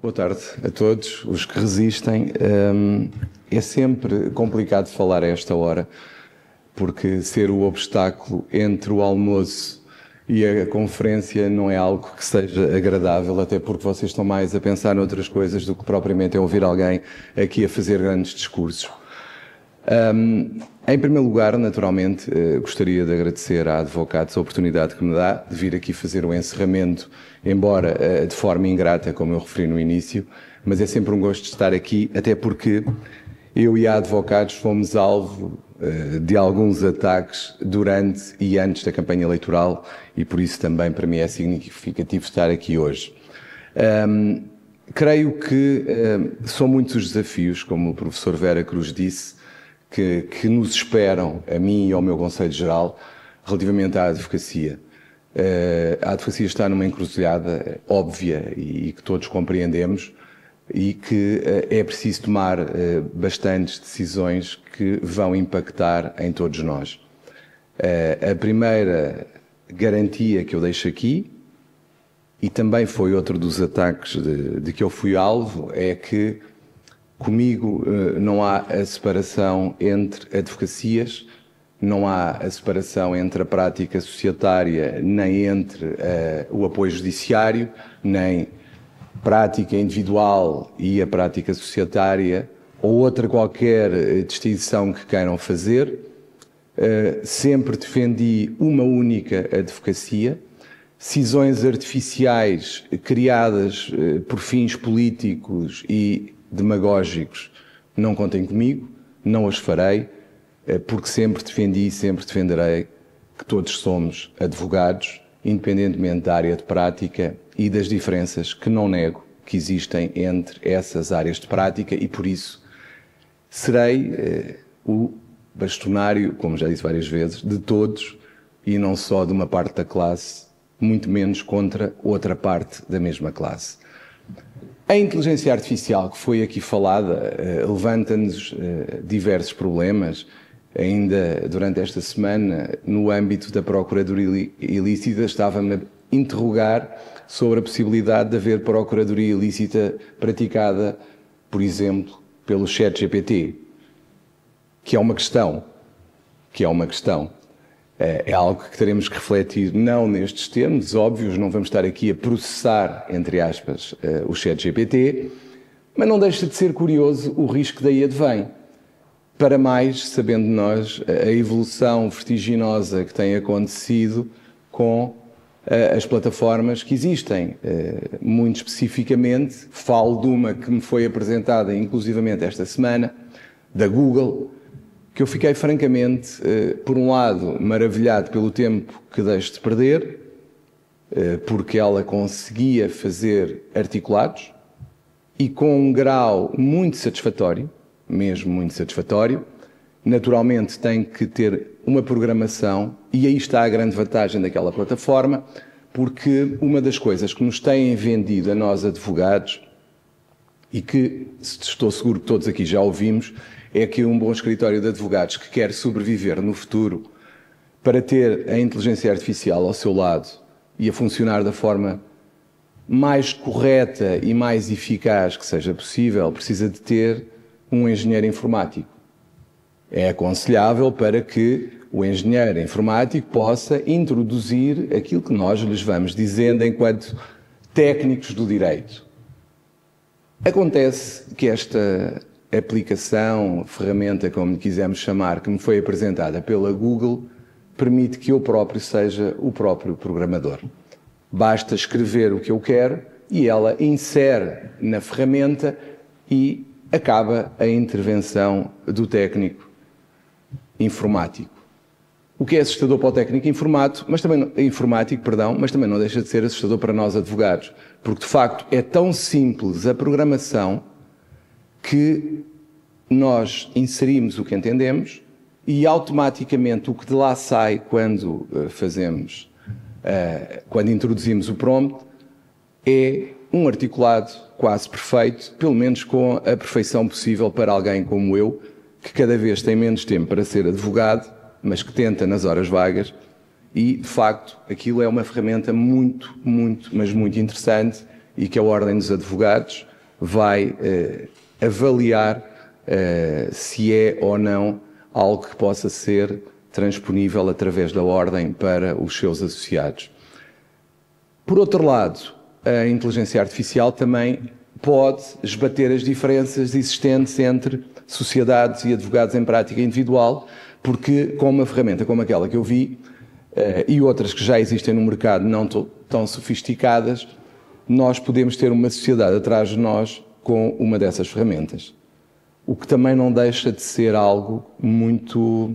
Boa tarde a todos, os que resistem. É sempre complicado falar a esta hora, porque ser o obstáculo entre o almoço e a conferência não é algo que seja agradável, até porque vocês estão mais a pensar noutras coisas do que propriamente a ouvir alguém aqui a fazer grandes discursos. Em primeiro lugar, naturalmente, gostaria de agradecer à Advocados a oportunidade que me dá de vir aqui fazer o encerramento, embora de forma ingrata, como eu referi no início, mas é sempre um gosto de estar aqui, até porque eu e a Advocados fomos alvo de alguns ataques durante e antes da campanha eleitoral e por isso também para mim é significativo estar aqui hoje. Creio que são muitos os desafios, como o professor Vera Cruz disse, que nos esperam, a mim e ao meu Conselho Geral, relativamente à advocacia. A advocacia está numa encruzilhada óbvia e que todos compreendemos e que é preciso tomar bastantes decisões que vão impactar em todos nós. A primeira garantia que eu deixo aqui, e também foi outro dos ataques de que eu fui alvo, é que comigo não há a separação entre advocacias, não há a separação entre a prática societária, nem entre o apoio judiciário, nem prática individual e a prática societária, ou outra qualquer distinção que queiram fazer. Sempre defendi uma única advocacia. Cisões artificiais criadas por fins políticos e demagógicos não contem comigo, não as farei, porque sempre defendi e sempre defenderei que todos somos advogados, independentemente da área de prática e das diferenças que não nego que existem entre essas áreas de prática e por isso serei o bastonário, como já disse várias vezes, de todos e não só de uma parte da classe, muito menos contra outra parte da mesma classe. A inteligência artificial que foi aqui falada levanta-nos diversos problemas. Ainda durante esta semana, no âmbito da procuradoria ilícita, estava-me a interrogar sobre a possibilidade de haver procuradoria ilícita praticada, por exemplo, pelo ChatGPT, que é uma questão. É algo que teremos que refletir, não nestes termos óbvios, não vamos estar aqui a processar, entre aspas, o ChatGPT, mas não deixa de ser curioso o risco que daí advém. Para mais, sabendo nós a evolução vertiginosa que tem acontecido com as plataformas que existem. Muito especificamente, falo de uma que me foi apresentada inclusivamente esta semana, da Google, que eu fiquei francamente, por um lado, maravilhado pelo tempo que deixo de perder, porque ela conseguia fazer articulados e com um grau muito satisfatório, mesmo muito satisfatório. Naturalmente tem que ter uma programação e aí está a grande vantagem daquela plataforma, porque uma das coisas que nos têm vendido a nós advogados e que estou seguro que todos aqui já ouvimos, é que um bom escritório de advogados que quer sobreviver no futuro para ter a inteligência artificial ao seu lado e a funcionar da forma mais correta e mais eficaz que seja possível, precisa de ter um engenheiro informático. É aconselhável para que o engenheiro informático possa introduzir aquilo que nós lhes vamos dizendo enquanto técnicos do direito. Acontece que esta aplicação, ferramenta, como lhe quisermos chamar, que me foi apresentada pela Google, permite que eu próprio seja o próprio programador. Basta escrever o que eu quero e ela insere na ferramenta e acaba a intervenção do técnico informático. O que é assustador para o técnico informático, mas também não deixa de ser assustador para nós advogados, porque de facto é tão simples a programação que nós inserimos o que entendemos e automaticamente o que de lá sai quando quando introduzimos o prompt é um articulado quase perfeito, pelo menos com a perfeição possível para alguém como eu, que cada vez tem menos tempo para ser advogado, mas que tenta nas horas vagas e, de facto, aquilo é uma ferramenta muito interessante e que a Ordem dos Advogados vai avaliar se é ou não algo que possa ser transponível através da ordem para os seus associados. Por outro lado, a inteligência artificial também pode esbater as diferenças existentes entre sociedades e advogados em prática individual, porque com uma ferramenta como aquela que eu vi, e outras que já existem no mercado não tão sofisticadas, nós podemos ter uma sociedade atrás de nós com uma dessas ferramentas. O que também não deixa de ser algo muito,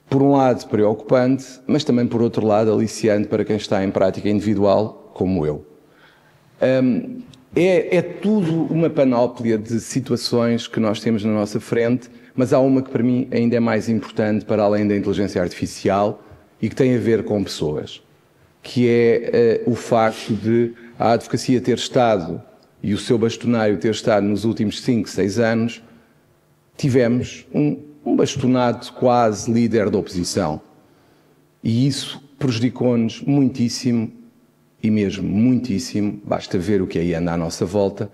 por um lado, preocupante, mas também, por outro lado, aliciante para quem está em prática individual, como eu. É tudo uma panóplia de situações que nós temos na nossa frente, mas há uma que para mim ainda é mais importante para além da inteligência artificial e que tem a ver com pessoas, que é o facto de a advocacia ter estado e o seu bastonário ter estado nos últimos 5, 6 anos, tivemos um bastonado quase líder da oposição. E isso prejudicou-nos muitíssimo, e mesmo muitíssimo, basta ver o que aí anda à nossa volta.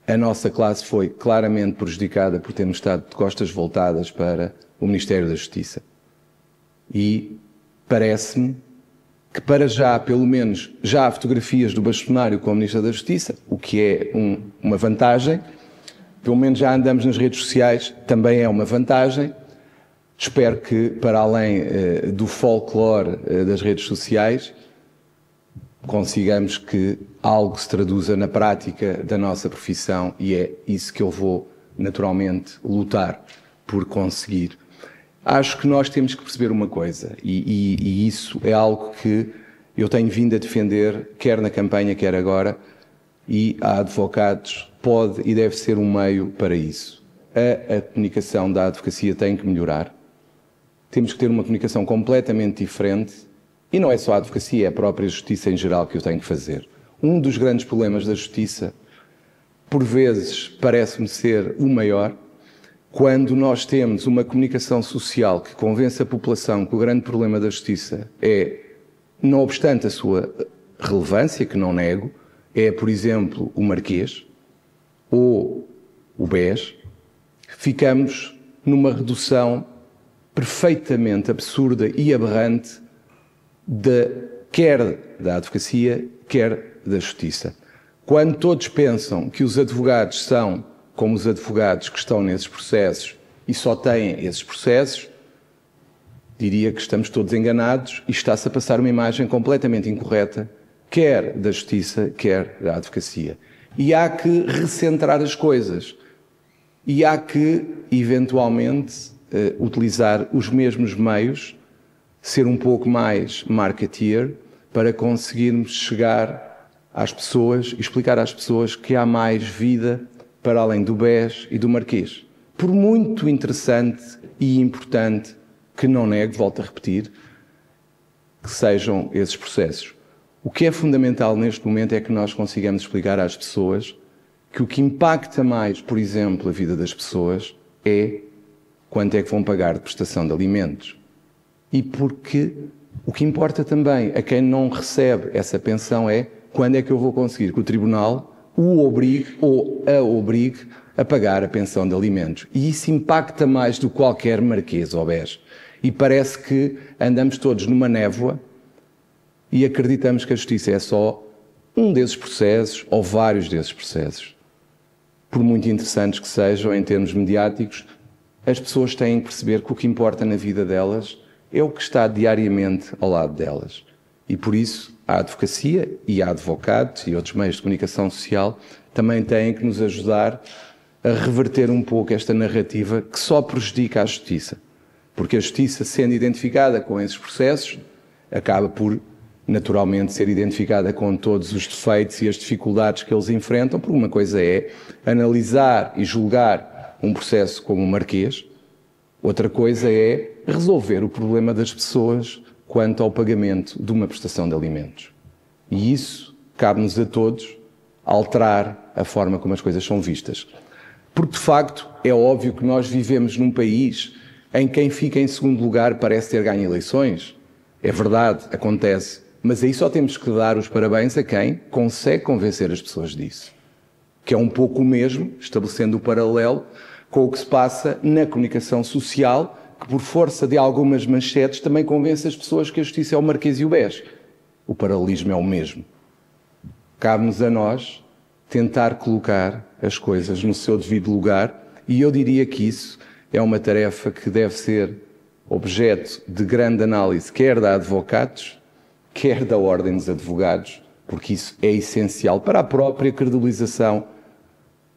A nossa classe foi claramente prejudicada por termos estado de costas voltadas para o Ministério da Justiça. E parece-me que para já, pelo menos, já há fotografias do bastonário com o Ministro da Justiça, o que é uma vantagem. Pelo menos já andamos nas redes sociais, também é uma vantagem. Espero que, para além do folclore das redes sociais, consigamos que algo se traduza na prática da nossa profissão e é isso que eu vou, naturalmente, lutar por conseguir. Acho que nós temos que perceber uma coisa, e isso é algo que eu tenho vindo a defender, quer na campanha, quer agora, e há advogados, pode e deve ser um meio para isso. A comunicação da advocacia tem que melhorar. Temos que ter uma comunicação completamente diferente, e não é só a advocacia, é a própria justiça em geral que eu tenho que fazer. Um dos grandes problemas da justiça, por vezes, parece-me ser o maior, quando nós temos uma comunicação social que convence a população que o grande problema da justiça é, não obstante a sua relevância, que não nego, é, por exemplo, o Marquês ou o BES, ficamos numa redução perfeitamente absurda e aberrante quer da advocacia, quer da justiça. Quando todos pensam que os advogados são como os advogados que estão nesses processos e só têm esses processos, diria que estamos todos enganados e está-se a passar uma imagem completamente incorreta, quer da justiça, quer da advocacia. E há que recentrar as coisas. E há que, eventualmente, utilizar os mesmos meios, ser um pouco mais marketeer, para conseguirmos chegar às pessoas e explicar às pessoas que há mais vida para além do BES e do Marquês. Por muito interessante e importante que não nego, volto a repetir, que sejam esses processos. O que é fundamental neste momento é que nós consigamos explicar às pessoas que o que impacta mais, por exemplo, a vida das pessoas é quanto é que vão pagar de prestação de alimentos. E porque o que importa também a quem não recebe essa pensão é quando é que eu vou conseguir que o tribunal o obrigue ou a obrigue a pagar a pensão de alimentos. E isso impacta mais do que qualquer Marquês ou BES. E parece que andamos todos numa névoa e acreditamos que a justiça é só um desses processos ou vários desses processos. Por muito interessantes que sejam em termos mediáticos, as pessoas têm que perceber que o que importa na vida delas é o que está diariamente ao lado delas. E por isso a advocacia e a advocados e outros meios de comunicação social também têm que nos ajudar a reverter um pouco esta narrativa que só prejudica a justiça. Porque a justiça, sendo identificada com esses processos, acaba por, naturalmente, ser identificada com todos os defeitos e as dificuldades que eles enfrentam, porque uma coisa é analisar e julgar um processo como o Marquês, outra coisa é resolver o problema das pessoas quanto ao pagamento de uma prestação de alimentos. E isso cabe-nos a todos alterar a forma como as coisas são vistas. Porque, de facto, é óbvio que nós vivemos num país em que quem fica em segundo lugar parece ter ganho eleições. É verdade, acontece. Mas aí só temos que dar os parabéns a quem consegue convencer as pessoas disso. que é um pouco o mesmo, estabelecendo o paralelo com o que se passa na comunicação social, que por força de algumas manchetes também convence as pessoas que a justiça é o Marquês e o BES. O paralelismo é o mesmo. Cabe-nos a nós tentar colocar as coisas no seu devido lugar, e eu diria que isso é uma tarefa que deve ser objeto de grande análise, quer da Advocatus, quer da Ordem dos Advogados, porque isso é essencial para a própria credibilização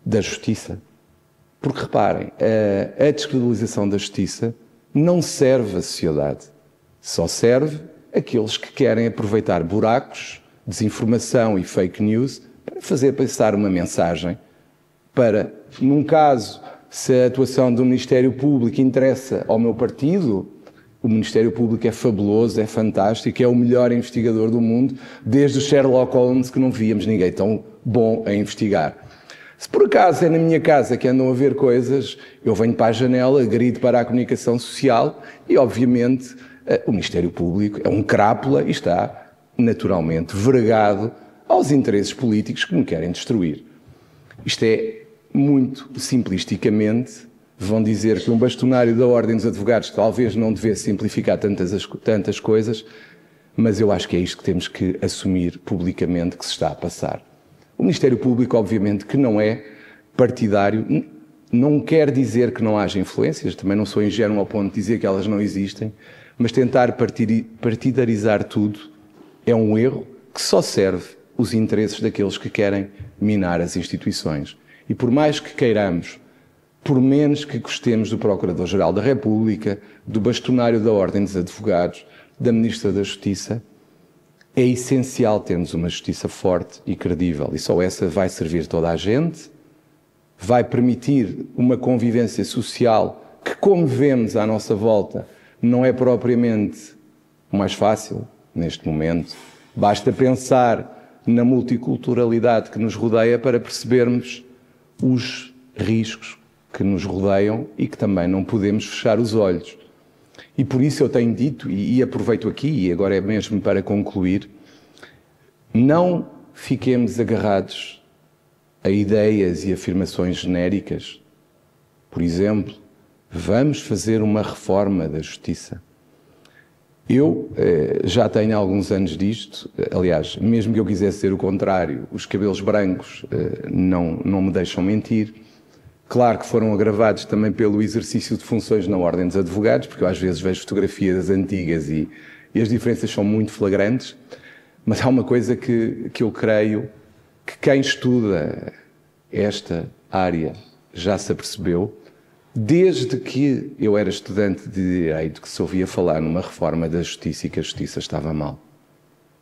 da justiça. Porque, reparem, a descredibilização da justiça não serve à sociedade, só serve àqueles que querem aproveitar buracos, desinformação e fake news para fazer passar uma mensagem para, num caso, se a atuação do Ministério Público interessa ao meu partido, o Ministério Público é fabuloso, é fantástico, é o melhor investigador do mundo, desde o Sherlock Holmes, que não víamos ninguém tão bom a investigar. Se por acaso é na minha casa que andam a ver coisas, eu venho para a janela, grito para a comunicação social e, obviamente, o Ministério Público é um crápula e está, naturalmente, vergado aos interesses políticos que me querem destruir. Isto é, muito simplisticamente, vão dizer que um bastonário da Ordem dos Advogados talvez não devesse simplificar tantas coisas, mas eu acho que é isto que temos que assumir publicamente que se está a passar. O Ministério Público, obviamente, que não é partidário, não quer dizer que não haja influências, também não sou ingênuo ao ponto de dizer que elas não existem, mas tentar partidarizar tudo é um erro que só serve os interesses daqueles que querem minar as instituições. E por mais que queiramos, por menos que gostemos do Procurador-Geral da República, do bastonário da Ordem dos Advogados, da Ministra da Justiça, é essencial termos uma justiça forte e credível. E só essa vai servir toda a gente, vai permitir uma convivência social que, como vemos à nossa volta, não é propriamente o mais fácil neste momento. Basta pensar na multiculturalidade que nos rodeia para percebermos os riscos que nos rodeiam e que também não podemos fechar os olhos. E por isso eu tenho dito, e aproveito aqui, e agora é mesmo para concluir, não fiquemos agarrados a ideias e afirmações genéricas. Por exemplo, vamos fazer uma reforma da justiça. Eu já tenho alguns anos disto, aliás, mesmo que eu quisesse ser o contrário, os cabelos brancos não me deixam mentir. Claro que foram agravados também pelo exercício de funções na Ordem dos Advogados, porque eu às vezes vejo fotografias antigas e as diferenças são muito flagrantes, mas há uma coisa que eu creio que quem estuda esta área já se apercebeu, desde que eu era estudante de Direito, que se ouvia falar numa reforma da Justiça e que a Justiça estava mal.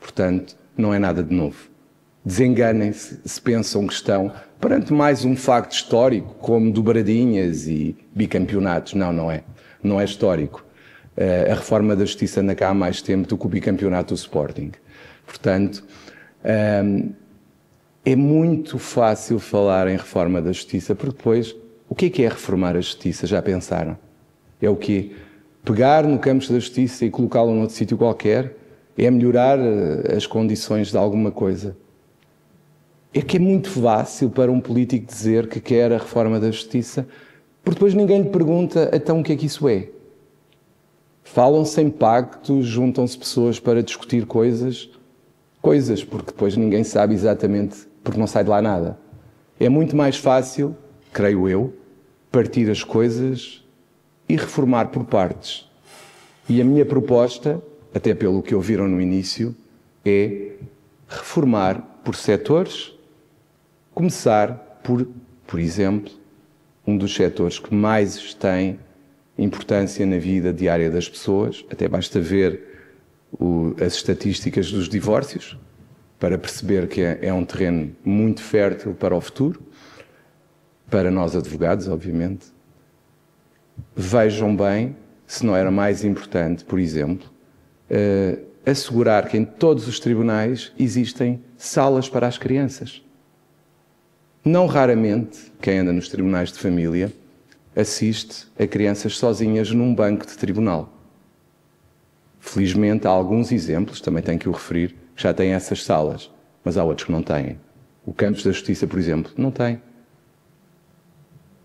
Portanto, não é nada de novo. Desenganem-se se pensam que estão perante mais um facto histórico, como dobradinhas e bicampeonatos. Não, não é. Não é histórico. A reforma da Justiça anda cá há mais tempo do que o bicampeonato do Sporting. Portanto, é muito fácil falar em reforma da Justiça, porque depois, o que é reformar a Justiça? Já pensaram? É o quê? Pegar no campo da Justiça e colocá-lo num outro sítio qualquer? É melhorar as condições de alguma coisa? É que é muito fácil para um político dizer que quer a reforma da Justiça, porque depois ninguém lhe pergunta, então o que é que isso é? Falam-se em pactos, juntam-se pessoas para discutir coisas, porque depois ninguém sabe exatamente, porque não sai de lá nada. É muito mais fácil, creio eu, partir as coisas e reformar por partes. E a minha proposta, até pelo que ouviram no início, é reformar por setores. Começar por exemplo, um dos setores que mais tem importância na vida diária das pessoas, até basta ver as estatísticas dos divórcios, para perceber que é um terreno muito fértil para o futuro, para nós advogados, obviamente. Vejam bem se não era mais importante, por exemplo, assegurar que em todos os tribunais existem salas para as crianças. Não raramente, quem anda nos tribunais de família assiste a crianças sozinhas num banco de tribunal. Felizmente há alguns exemplos, também tenho que o referir, que já têm essas salas, mas há outros que não têm. O Campos da Justiça, por exemplo, não tem.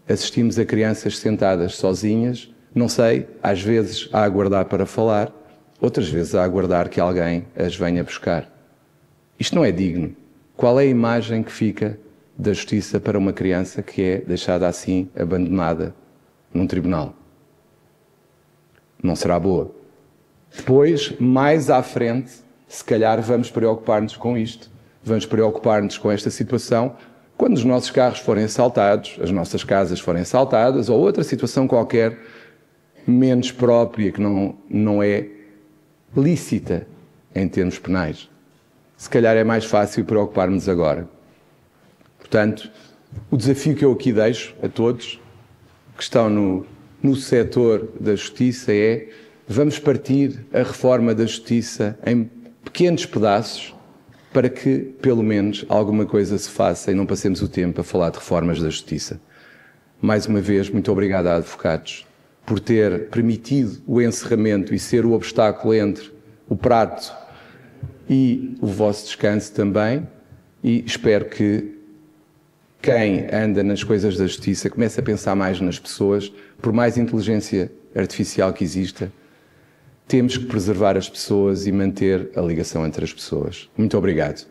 Assistimos a crianças sentadas sozinhas, não sei, às vezes a aguardar para falar, outras vezes a aguardar que alguém as venha buscar. Isto não é digno. Qual é a imagem que fica da justiça para uma criança que é deixada assim, abandonada, num tribunal? Não será boa. Depois, mais à frente, se calhar vamos preocupar-nos com isto. Vamos preocupar-nos com esta situação quando os nossos carros forem assaltados, as nossas casas forem assaltadas ou outra situação qualquer menos própria, que não é lícita em termos penais. Se calhar é mais fácil preocupar-nos agora. Portanto, o desafio que eu aqui deixo a todos que estão no setor da justiça é: vamos partir a reforma da justiça em pequenos pedaços para que, pelo menos, alguma coisa se faça e não passemos o tempo a falar de reformas da justiça. Mais uma vez, muito obrigado a advogados por ter permitido o encerramento e ser o obstáculo entre o prato e o vosso descanso também, e espero que quem anda nas coisas da justiça comece a pensar mais nas pessoas. Por mais inteligência artificial que exista, temos que preservar as pessoas e manter a ligação entre as pessoas. Muito obrigado.